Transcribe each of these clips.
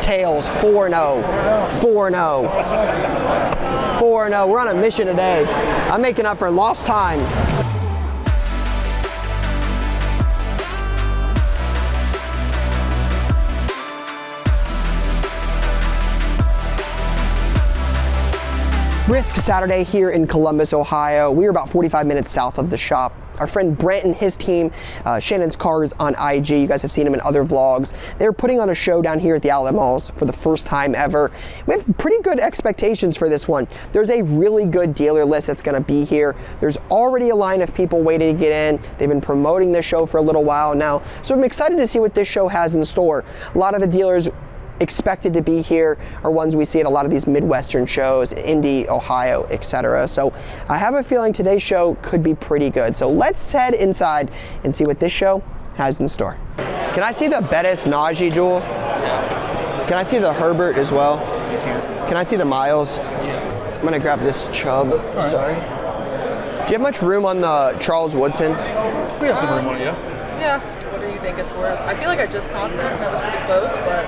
Tails, 4-0. 4-0. 4-0. We're on a mission today. I'm making up for lost time. Risk Saturday here in Columbus, Ohio. We are about 45 minutes south of the shop. Our friend Brent and his team, Shannon's Cars on IG, you guys have seen him in other vlogs. They're putting on a show down here at the Outlet Malls for the first time ever. We have pretty good expectations for this one. There's a really good dealer list that's gonna be here. There's already a line of people waiting to get in. They've been promoting this show for a little while now. So I'm excited to see what this show has in store. A lot of the dealers expected to be here are ones we see at a lot of these Midwestern shows, Indy, Ohio, etc. So I have a feeling today's show could be pretty good. So let's head inside and see what this show has in store. Can I see the Bettis Najee, Jewel? Yeah. Can I see the Herbert as well? Can I see the Miles? Yeah. I'm gonna grab this Chubb, sorry. Do you have much room on the Charles Woodson? We have some room on it, yeah. Yeah. What do you think it's worth? I feel like I just caught that and that was pretty close, but...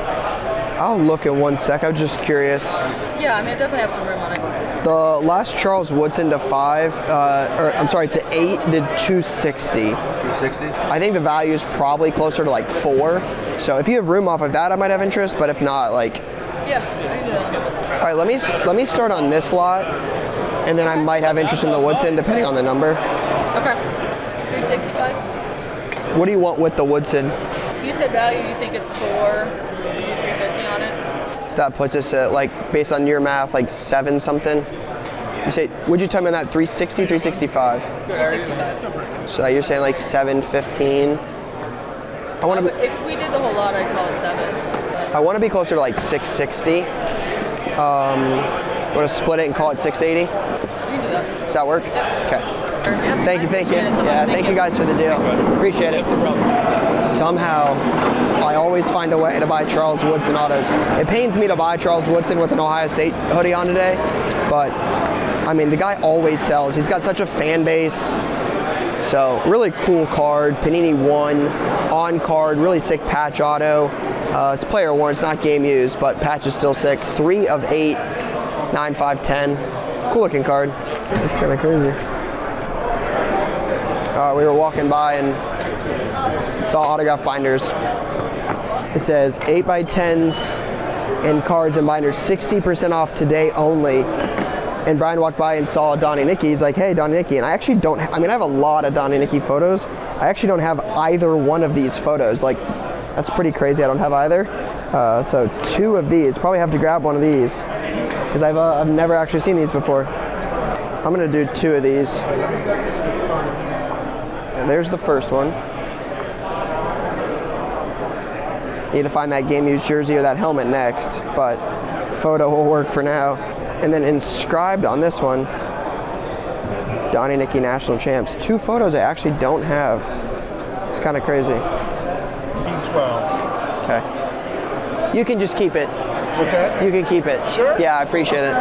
I'll look in 1 sec. I'm just curious. Yeah, I mean, I definitely have some room on it. The last Charles Woodson to 5, to 8 did 260. 260? I think the value is probably closer to like 4. So if you have room off of that, I might have interest. But if not, like, yeah, I can do that on the Woodson. All right, let me start on this lot, and then I might have interest in the Woodson depending on the number. Okay. 365. What do you want with the Woodson? You said value. You think it's 4. You get 350 on it. So that puts us at, like, based on your math, like 7 something. You say, would you tell me on that 360, 365? 365. So you're saying like 715. I want to. If we did the whole lot, I'd call it 7. But I want to be closer to like 660. Want to split it and call it 680? we can do that. Does that work? Yep. Okay. Yep. Thank you. Yeah, thank you guys for the deal. Appreciate it. Somehow, I always find a way to buy Charles Woodson autos. It pains me to buy Charles Woodson with an Ohio State hoodie on today, but I mean, the guy always sells. He's got such a fan base. So really cool card. Panini 1 on card, really sick patch auto. It's player worn, it's not game used, but patch is still sick. 3 of 8, 9, 5, 10. Cool looking card. It's kind of crazy. We were walking by and saw autograph binders. It says 8x10s and cards and binders, 60% off today only. And Brian walked by and saw Donnie Nicky. He's like, hey, Donnie Nicky. And I actually don't, I mean, I have a lot of Donnie Nicky photos. I actually don't have either one of these photos. Like, that's pretty crazy. I don't have either. So 2 of these. Probably have to grab one of these because I've never actually seen these before. I'm gonna do 2 of these. And there's the first one. Need to find that game used jersey or that helmet next, but photo will work for now. And then inscribed on this one, Donnie Nicky National Champs. 2 photos I actually don't have. It's kind of crazy. 12. Okay. You can just keep it. What's that? You can keep it. Sure. Yeah, I appreciate it.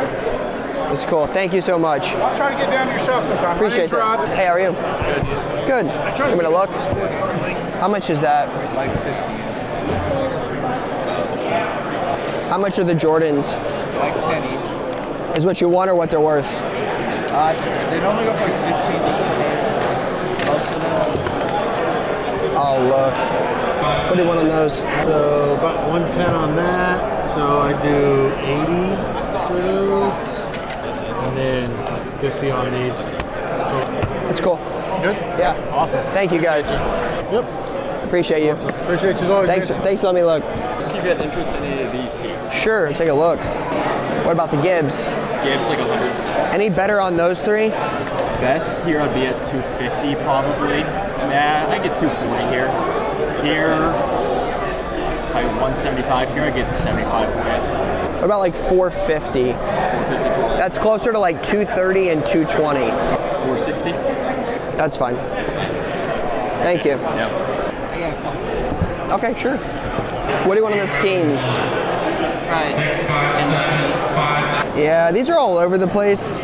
It's cool. Thank you so much. I'll try to get down to your shop sometime. Appreciate that. Hey, how are you? Good. Give me a look. How much is that? Like 50. How much are the Jordans? Like 10 each. Is what you want or what they're worth? They normally go for like 15 each. Most of them. I'll look. What do you want on those? So about 110 on that. So I do 80 for those, and then 50 on these. That's cool. Good? Yeah. Awesome. Thank you guys. Yep. Appreciate you. Awesome. Appreciate you as always. Thanks for letting me look. See if you had interest in any of these here. Sure, take a look. What about the Gibbs? Gibbs like 100. Any better on those 3? Best here I'd be at 250 probably. Yeah, I get 240 here. Here, probably 175. Here I get to 75 for it. What about like 450? 450. That's closer to like 230 and 220. 460. That's fine. Thank you. Yep. Okay, sure. What do you want on the schemes? Yeah, these are all over the place.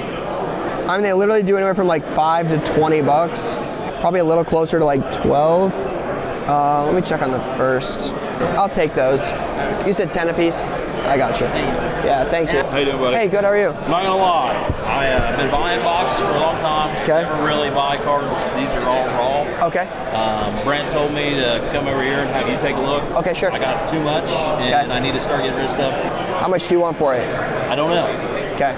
I mean, they literally do anywhere from like $5 to $20. Probably a little closer to like 12. Let me check on the first. I'll take those. You said 10 apiece? I got you. Yeah, thank you. How you doing, buddy? Hey, good, how are you? I'm not gonna lie, I've been buying boxes for a long time. Okay. Never really buy cards. These are all raw. Okay. Brent told me to come over here and have you take a look. Okay, sure. I got too much, and I need to start getting rid of stuff. How much do you want for it? I don't know. Okay.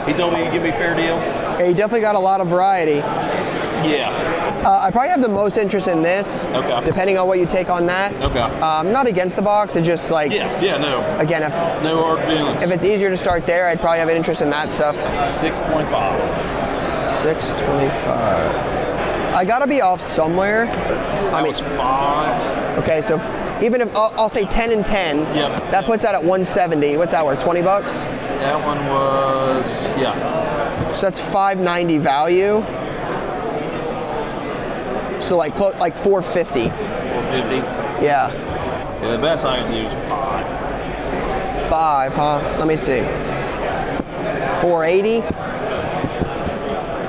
He told me he'd give me a fair deal. Yeah, you definitely got a lot of variety. Yeah. I probably have the most interest in this, Okay. depending on what you take on that. Okay. I'm not against the box, it's just like, Yeah, no. again, No hard feelings. if it's easier to start there, I'd probably have an interest in that stuff. 625. 625. I gotta be off somewhere. I was 5. Okay, so even if, I'll say 10 and 10, Yep. that puts that at 170. What's that worth, 20 bucks? That one was, yeah. So that's 590 value. So like 450. 450. Yeah. Yeah, the best I can do is 5. 5, huh? Let me see. 480.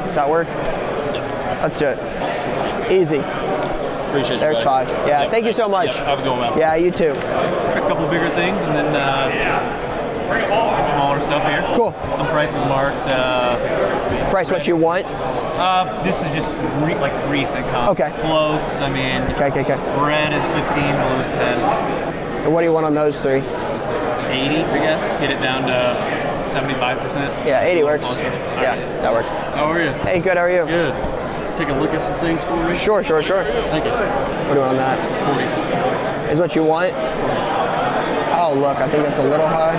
Does that work? Let's do it. Easy. Appreciate you. There's buddy. 5. Yeah, thank you so much. Yeah, have a good one, man. Yeah, you too. A couple bigger things, and then some smaller stuff here. Cool. Some prices marked. Price what you want. This is just recent comp. Okay. Close. I mean, Okay. red is 15, blue is 10. And what do you want on those 3? 80, I guess. Get it down to 75%. Yeah, 80 works. Closer. Yeah, that works. How are you? Hey, good, how are you? Good. Take a look at some things for me. Sure. Thank you. What do you want on that? 40. Is what you want? Oh, look, I think that's a little high.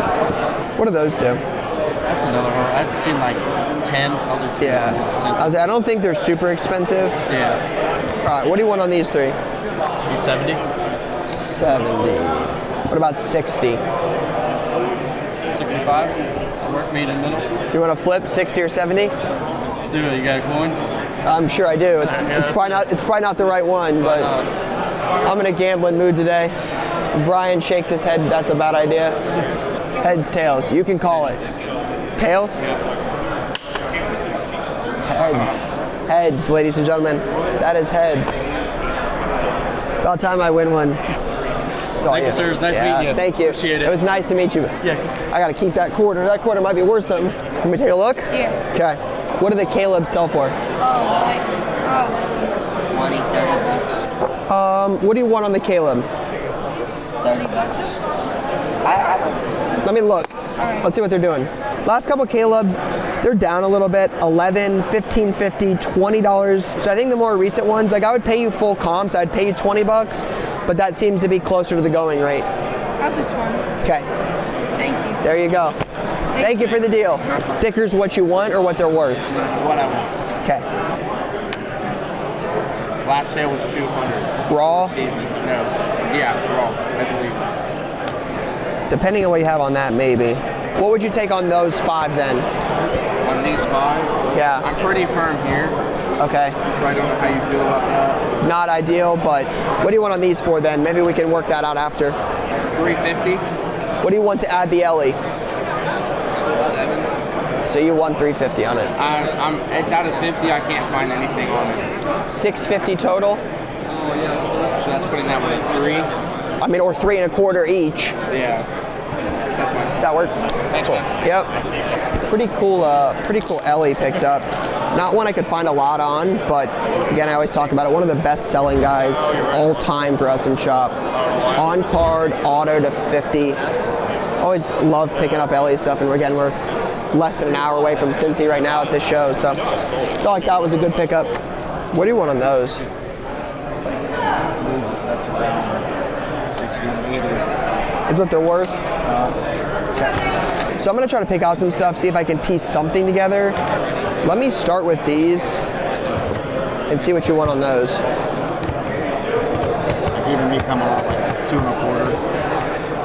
What do those do? That's another one. I've seen like 10. I'll do 10. Yeah. I don't think they're super expensive. Yeah. All right, what do you want on these 3? 270. 70. What about 60? 65. Work me in the middle. You want to flip 60 or 70? Let's do it. You got a coin? I'm sure I do. It's let's probably not the right one, but I'm in a gambling mood today. Brian shakes his head. That's a bad idea. Heads, tails. You can call it. Tails? Heads. Heads, ladies and gentlemen. That is heads. About time I win one. Thank you, sir. It was nice meeting you. Thank you. Appreciate it. It was nice to meet you. Yeah. I gotta keep that quarter. That quarter might be worth something. Let me take a look. Yeah. Okay. What do the Caleb's sell for? 20, 30 bucks. What do you want on the Caleb? 30 bucks. Let me look. right. Let's see what they're doing. Last couple Caleb's, they're down a little bit. 11, 15.50, $20. So I think the more recent ones, like I would pay you full comps. I'd pay you 20 bucks, but that seems to be closer to the going rate. I'll do 20. Okay. Thank you. There you go. Thank you for the deal. Stickers what you want or what they're worth? What I want. Okay. Last sale was 200. Raw? Season. No. Yeah, raw, I believe. Depending on what you have on that, maybe. What would you take on those 5 then? On these 5, Yeah. I'm pretty firm here, Okay. so I don't know how you feel about that. Not ideal, but what do you want on these 4 then? Maybe we can work that out after. 350, What do you want to add the Ellie? 7. So you want 350 on it. It's out of 50. I can't find anything on it. 650 total? So that's putting that one at 3. I mean, or 3 1/4 each. Yeah, that's fine. Does that work? Thanks, man. Yep. Pretty cool Ellie picked up. Not one I could find a lot on, but again, I always talk about it. One of the best-selling guys all time for us in shop. On card, auto to 50. Always love picking up Ellie stuff, and again, we're less than an hour away from Cincy right now at this show, so felt like that was a good pickup. What do you want on those? That's around 60 and 80. Is what they're worth? Okay. So I'm gonna try to pick out some stuff, see if I can piece something together. Let me start with these and see what you want on those. Like even me coming out like 2 1/4.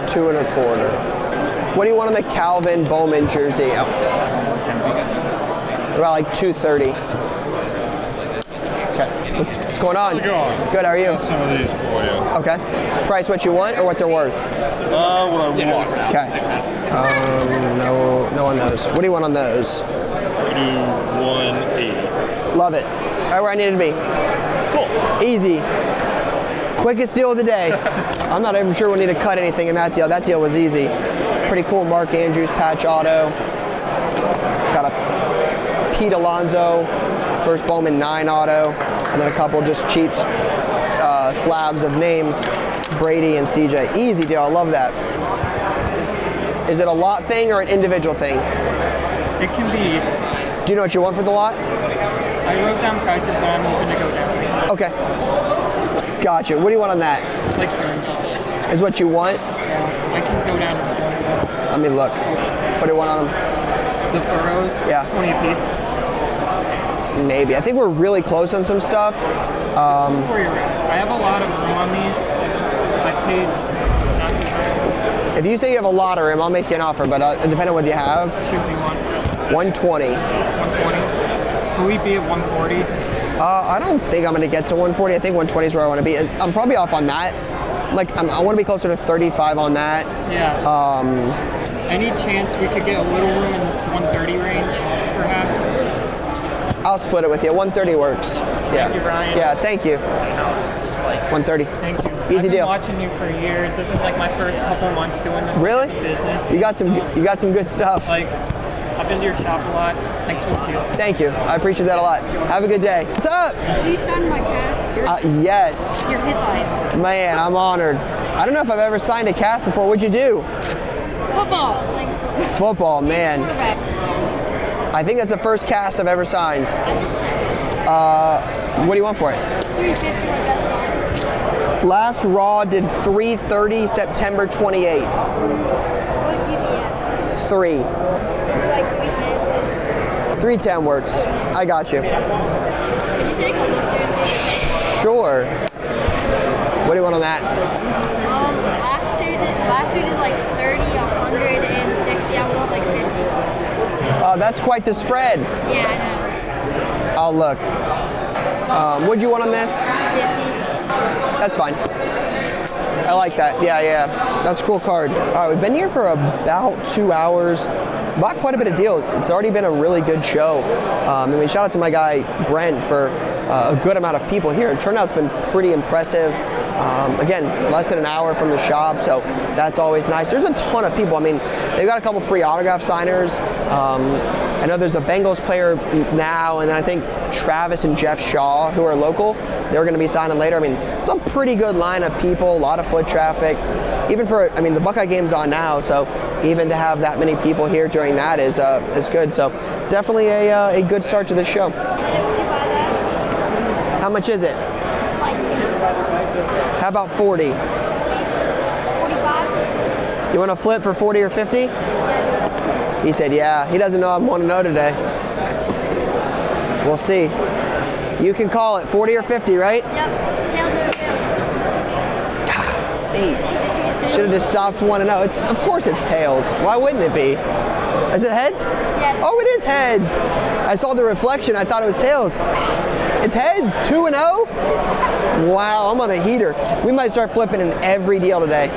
2 1/4. What do you want on the Calvin Bowman jersey? Oh, 10 bucks. about like 230. Okay. What's going on? How's it going? Good. How are you? Some of these for you. Okay. Price what you want or what they're worth? What I want. Okay. No on those. What do you want on those? I do 180. Love it. Right where I needed to be. Cool. Easy. Quickest deal of the day. I'm not even sure we need to cut anything in that deal. That deal was easy. Pretty cool Mark Andrews patch auto. Got a Pete Alonso first Bowman 9 auto, and then a couple just cheap slabs of names, Brady and CJ. Easy deal. I love that. Is it a lot thing or an individual thing? It can be either. Do you know what you want for the lot? I wrote down prices, but I'm hoping to go down. Okay. Gotcha. What do you want on that? Like $30. Is what you want? Yeah, I can go down to 20. Let me look. What do you want on them? The burrows, Yeah. 20 a piece. Maybe. I think we're really close on some stuff. Where you're at. I have a lot of room on these. I paid not too bad. If you say you have a lot of room, I'll make you an offer, but depending on what you have, Should be 120. 120. Can we be at 140? I don't think I'm going to get to 140. I think 120 is where I want to be. I'm probably off on that. Like, I want to be closer to 35 on that. Yeah. Any chance we could get a little room in the 130 range, perhaps? I'll split it with you. 130 works. Yeah. Thank you, Ryan. Yeah, thank you. 130. Thank you. Easy I've been deal. watching you for years. This is like my first couple months doing this Really? type of business. You got some good stuff. Like, I've been to your shop a lot. Thanks for the deal. Thank you. I appreciate that a lot. Have a good day. What's up? Will you sign my cast? Yes. You're his life. Man, I'm honored. I don't know if I've ever signed a cast before. What'd you do? Football. Like Football, man. quarterback. I think that's the first cast I've ever signed. What do you want for it? 350 my best offer. Last Raw did 330 September 28. What would you be at? 3. Maybe like 310. 310 works. I got you. Could you take a look there and see? Sure. What do you want on that? Last two did like 30, 100, and 60. I want like 50. That's quite the spread. Yeah, I know. I'll look. What'd you want on this? 50. That's fine. I like that. Yeah. That's a cool card. All right, we've been here for about 2 hours. Bought quite a bit of deals. It's already been a really good show. Shout out to my guy Brent for a good amount of people here. Turnout's been pretty impressive. Again, less than an hour from the shop, so that's always nice. There's a ton of people. I mean, they've got a couple free autograph signers. I know there's a Bengals player now, and then I think Travis and Jeff Shaw, who are local, they're going to be signing later. I mean, it's a pretty good line of people, a lot of foot traffic. Even for, the Buckeye game's on now, so even to have that many people here during that is good. So definitely a good start to the show. Would you buy that? How much is it? Like 50. How about 40? 45? You want to flip for 40 or 50? Yeah, He said, yeah. He doesn't know I want to know today. We'll see. You can call it 40 or 50, right? Yep. Tails never fails. 8. Should have just stopped 1-0. Of course it's tails. Why wouldn't it be? Is it heads? Yeah. Oh, it is heads. I saw the reflection. I thought it was tails. It's heads. 2-0? Wow, I'm on a heater. We might start flipping in every deal today.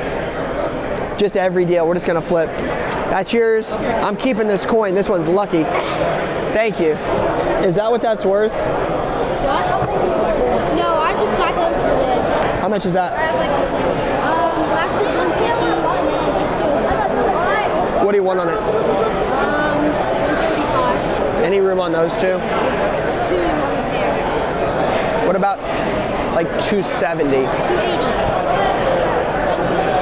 Just every deal. We're just going to flip. That's yours. I'm keeping this coin. This one's lucky. Thank you. Is that what that's worth? What? No, I just got them for today. How much is that? Last is 150, and then it just goes. I got some high. What do you want on it? 135. Any room on those two? 2 on there. What about like 270? 280.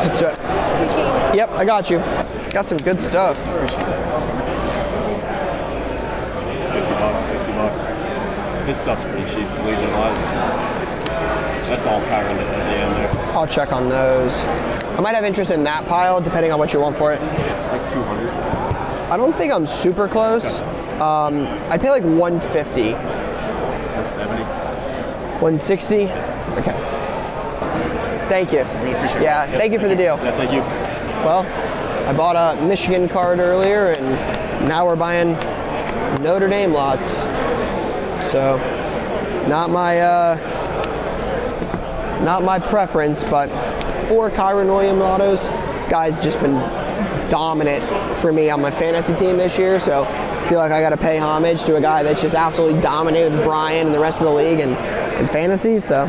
Let's do it. Appreciate it. Yep, I got you. Got some good stuff. $50, $60. This stuff's pretty cheap, believe it or not. That's all Kyron at the end there. I'll check on those. I might have interest in that pile, depending on what you want for it. Like 200. I don't think I'm super close. I'd pay like 150. 170. 160? Okay. Thank you. Really appreciate it. Yeah, thank you for the deal. Yeah, thank you. Well, I bought a Michigan card earlier, and now we're buying Notre Dame lots. So, not my preference, but 4 Kyron Williams autos. Guy's just been dominant for me on my fantasy team this year, so I feel like I got to pay homage to a guy that's just absolutely dominated Brian and the rest of the league in fantasy. So,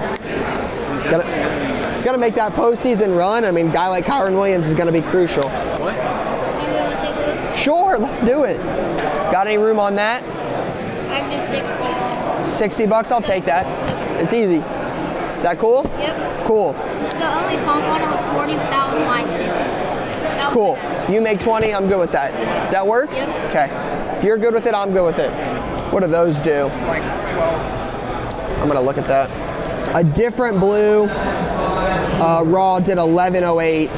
to make that postseason run, I mean, a guy like Kyron Williams is going to be crucial. You want to take a look? Sure, let's do it. Got any room on that? I can do 60. 60 bucks, I'll take that. It's easy. Is that cool? Yep. Cool. The only comp on it was 40, but that was my sale. That was Cool. the best. You make 20, I'm good with that. Does that work? Yep. Okay. If you're good with it, I'm good with it. What do those do? Like 12. I'm gonna look at that. A different blue raw did 1108.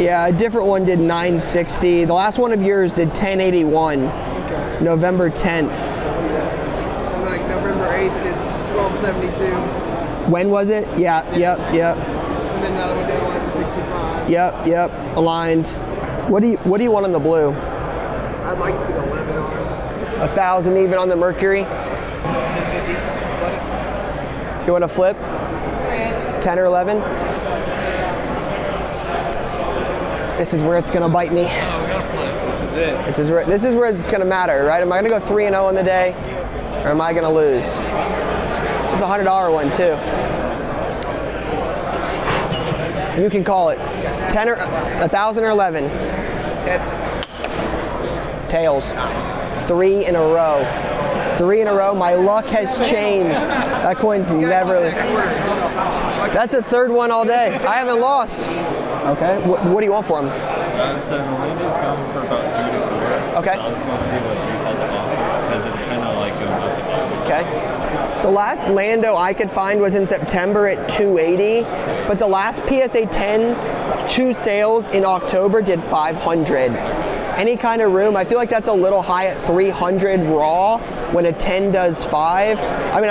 Yeah, a different one did 960. The last one of yours did 1081. Okay. November 10th. I see that. So like November 8th did 1272. When was it? Yeah, yep. And then another one did 1165. Yep. Aligned. What do you want on the blue? I'd like to get 11 on it. 1,000 even on the Mercury. 1050. Split it. You want to flip? 10 or 11? This is where it's gonna bite me. Oh, we gotta flip. This is it. This is where it's gonna matter, right? Am I gonna go 3-0 on the day, or am I gonna lose? It's a $100 one too. You can call it 10 or 1,000 or 11. Heads. Tails. 3 in a row. 3 in a row. My luck has changed. That coin's never. That's the third one all day. I haven't lost. Okay. What do you want for him? So the Lando's going for about 3 to 4. Okay. So I was going to see what you had to offer because it's kind of like going up and down. Okay. The last Lando I could find was in September at 280, but the last PSA 10 2 sales in October did 500. Any kind of room, I feel like that's a little high at 300 raw when a 10 does 5. I mean,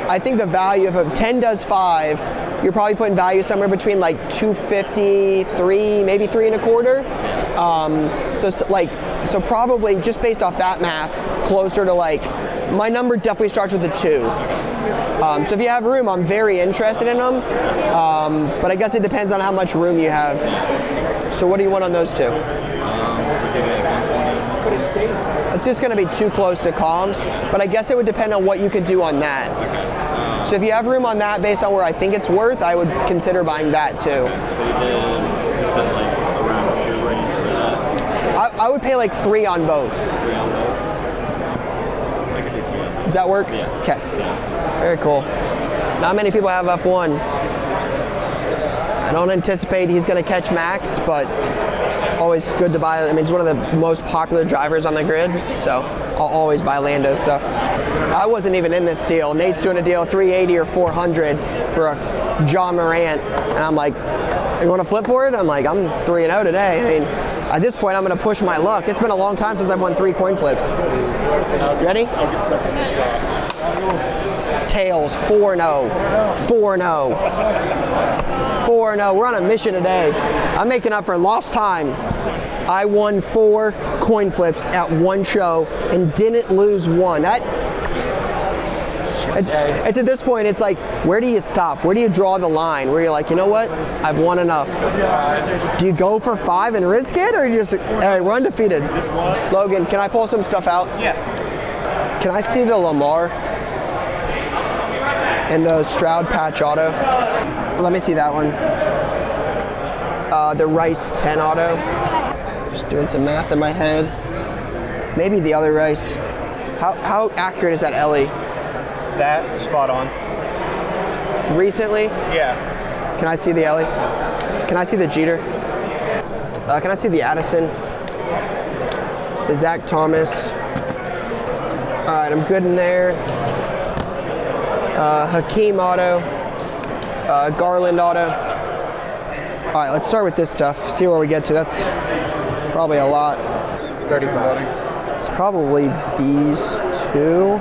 I think the value of a 10 does 5, you're probably putting value somewhere between like 250, 3, maybe 3 1/4. So probably just based off that math, closer to like, my number definitely starts with a 2. So if you have room, I'm very interested in them. But I guess it depends on how much room you have. So what do you want on those two? It's just going to be too close to comps, but I guess it would depend on what you could do on that. So if you have room on that based on where I think it's worth, I would consider buying that too. So you said like around 2 range for that? I would pay like 3 on both. 3 on both? I could do 3. Does that work? Yeah. Okay. Very cool. Not many people have F1. I don't anticipate he's going to catch Max, but always good to buy. I mean, he's one of the most popular drivers on the grid, so I'll always buy Lando stuff. I wasn't even in this deal. Nate's doing a deal 380 or 400 for a John Morant, and I'm like, you want to flip for it? I'm like, I'm 3-0 today. I mean, at this point, I'm going to push my luck. It's been a long time since I've won 3 coin flips. Ready? Tails, 4-0. 4-0. 4-0. We're on a mission today. I'm making up for lost time. I won 4 coin flips at one show and didn't lose one. It's at this point, it's like, where do you stop? Where do you draw the line? Where you're like, you know what? I've won enough. Do you go for 5 and risk it, or you just, hey, we're undefeated? Logan, can I pull some stuff out? Yeah. Can I see the Lamar and the Stroud patch auto? Let me see that one. The Rice 10 auto. Just doing some math in my head. Maybe the other Rice. How accurate is that Ellie? That, spot on. Recently? Yeah. Can I see the Ellie? Can I see the Jeter? Can I see the Addison? The Zach Thomas? All right, I'm good in there. Hakeem auto. Garland auto. All right, let's start with this stuff. See where we get to. That's probably a lot. 35. It's probably these two.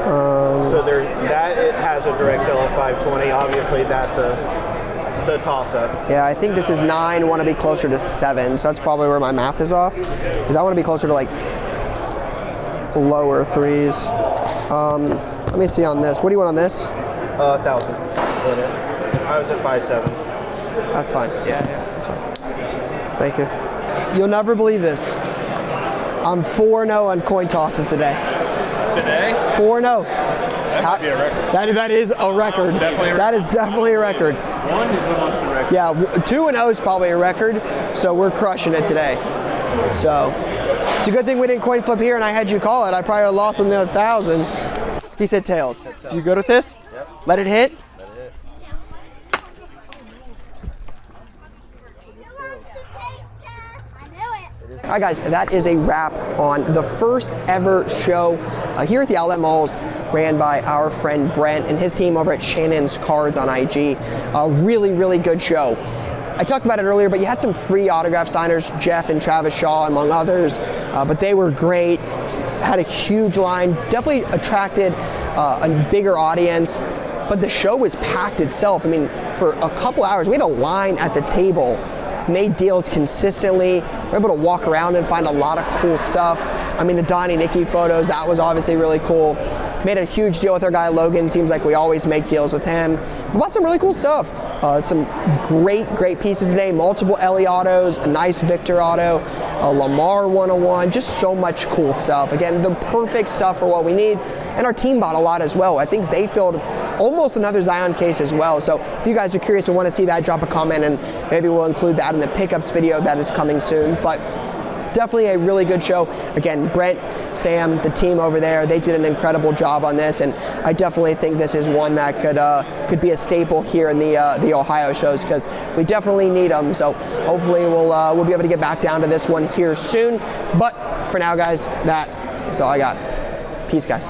So that it has a direct sale of 520. Obviously, that's the toss-up. Yeah, I think this is 9. Want to be closer to 7. So that's probably where my math is off. Because I want to be closer to like lower 3s. Let me see on this. What do you want on this? 1,000. Split it. I was at 5.7. That's fine. Yeah, that's fine. Thank you. You'll never believe this. I'm 4-0 on coin tosses today. Today? 4-0. That might be a record. That is a record. Definitely a record. That is definitely a record. 1 is almost a record. Yeah, 2-0 is probably a record, so we're crushing it today. So it's a good thing we didn't coin flip here and I had you call it. I probably would have lost on the 1,000. He said tails. You good with this? Yep. Let it hit? Let it hit. All right, guys, that is a wrap on the first ever show here at the Outlet Malls, ran by our friend Brent and his team over at Shannon's Cards on IG. A really, really good show. I talked about it earlier, but you had some free autograph signers, Jeff and Travis Shaw, among others, but they were great, had a huge line, definitely attracted a bigger audience, but the show was packed itself. I mean, for a couple hours, we had a line at the table, made deals consistently, we're able to walk around and find a lot of cool stuff. I mean, the Donnie Nicky photos, that was obviously really cool. Made a huge deal with our guy Logan. Seems like we always make deals with him. We bought some really cool stuff. Some great pieces today. Multiple Ellie autos, a nice Victor auto, a Lamar 101, just so much cool stuff. Again, the perfect stuff for what we need. And our team bought a lot as well. I think they filled almost another Zion case as well. So if you guys are curious and want to see that, drop a comment and maybe we'll include that in the pickups video that is coming soon. But definitely a really good show. Again, Brent, Sam, the team over there, they did an incredible job on this, and I definitely think this is one that could be a staple here in the Ohio shows because we definitely need them. So hopefully we'll be able to get back down to this one here soon. But for now, guys, that is all I got. Peace, guys.